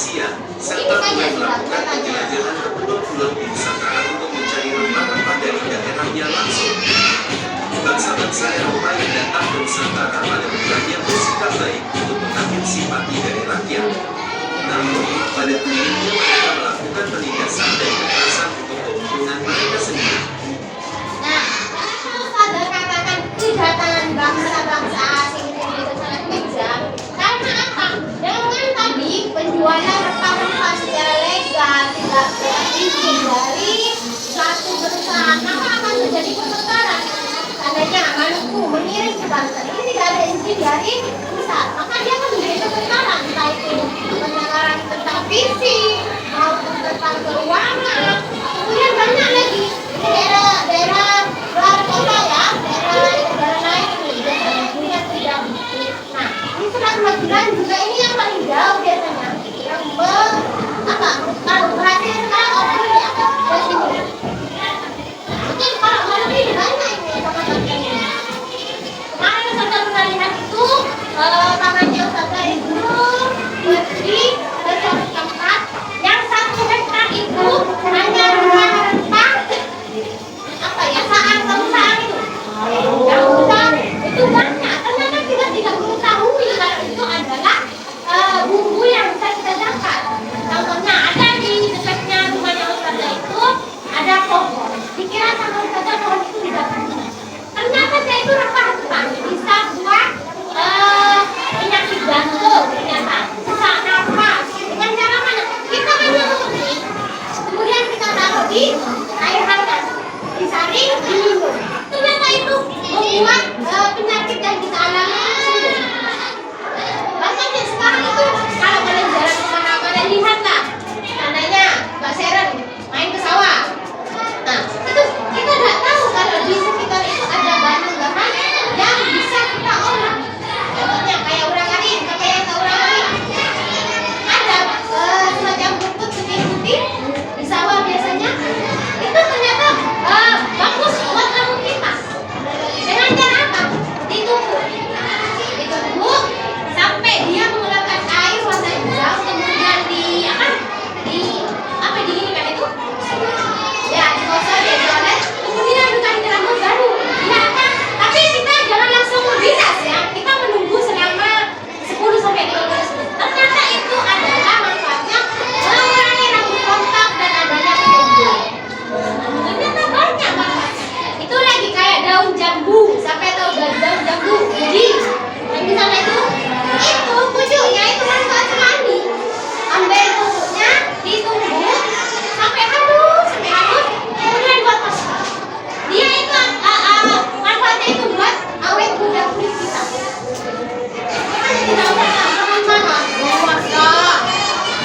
rahasia, serta mulai melakukan penjelajahan ke pulau-pulau di Nusantara untuk mencari rempah-rempah dari daerahnya langsung. Bangsa-bangsa Eropa yang datang ke Nusantara pada mulanya bersikap baik untuk mengambil simpati dari rakyat. Namun, pada akhirnya mereka melakukan penindasan dan kekerasan untuk keuntungan mereka sendiri. Nah, Father katakan kedatangan bangsa-bangsa asing ke Indonesia sangat kejam. Karena apa? Dengan tadi penjualan rempah-rempah secara legal, tidak berizin dari suatu perusahaan, maka akan terjadi pertukaran. Seandainya Maluku mengirim ke Banten, ini tidak ada izin dari pusat, maka dia akan menjadi pertukaran, entah itu pertukaran tentang visi maupun tentang keuangan. Kemudian banyak lagi di daerah luar kota ya, daerah negara lain ini biasanya punya tidak. Nah, ini surat-surat juga ini yang paling jauh biasanya, yang kalau berhasil sekarang orang ya ke sini. Mungkin kalau malam ini banyak ini teman-teman ini. Kemarin saya pernah lihat itu tamannya Ustazah itu pergi ke suatu tempat yang 1 hektar itu hanya rumah rempah saat itu yang besar itu banyak. Ternyata kita tidak mengetahui kalau itu adalah bumbu yang bisa kita dapat. Contohnya ada di dekatnya rumahnya Ustazah itu ada pohon. Dikira sama Ustazah pohon itu didapat. Ternyata dia itu rempah-rempah bisa buat penyakit jantung, ternyata sesak nafas. Dengan cara mana? Kita menyeluruhi, kemudian kita taruh di air hangat, disaring, diminum. Ternyata itu membuat penyakit yang kita alami sembuh. Makanya sekarang itu kalau kalian jalan kemana-mana lihatlah, tandanya Mbak Seren main ke sawah. Nah, itu kita nggak tahu kalau di sekitar itu ada bahan-bahan yang bisa kita olah. Contohnya kayak urang-aring, kayak urang-aring. Ada semacam rumput putih-putih di sawah biasanya. Itu ternyata bagus buat rambut kita. Dengan cara apa? Ditumbuk sampai dia mengeluarkan air warna hijau, kemudian diginikan itu. Ya, digosok dia dioles, kemudian dikasih rambut baru. Ya kan? Tapi kita jangan langsung berdinas ya. Kita menunggu selama 10-15 menit. Ternyata itu adalah manfaatnya mengurangi rambut rontok dan adanya penyembuh. Ternyata banyak manfaatnya. Itu lagi kayak daun jambu. Sampai tahu daun jambu. Jadi yang di sana itu pucuknya itu manfaat sekali. Ambil pucuknya, ditumbuk sampai halus, kemudian buat masak. Dia itu manfaatnya itu buat awet muda kulit kita. Makanya tidak usah kemana-mana, keluarga,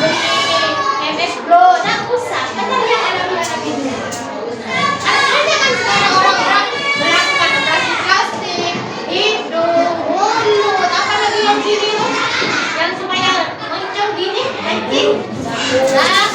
beli MS Glow, tidak usah. Karena dia alami dulu. Ada kan sekarang orang-orang melakukan operasi plastik, hidung, mulut, apalagi yang gini, yang supaya muncul gini, kencing. Nah,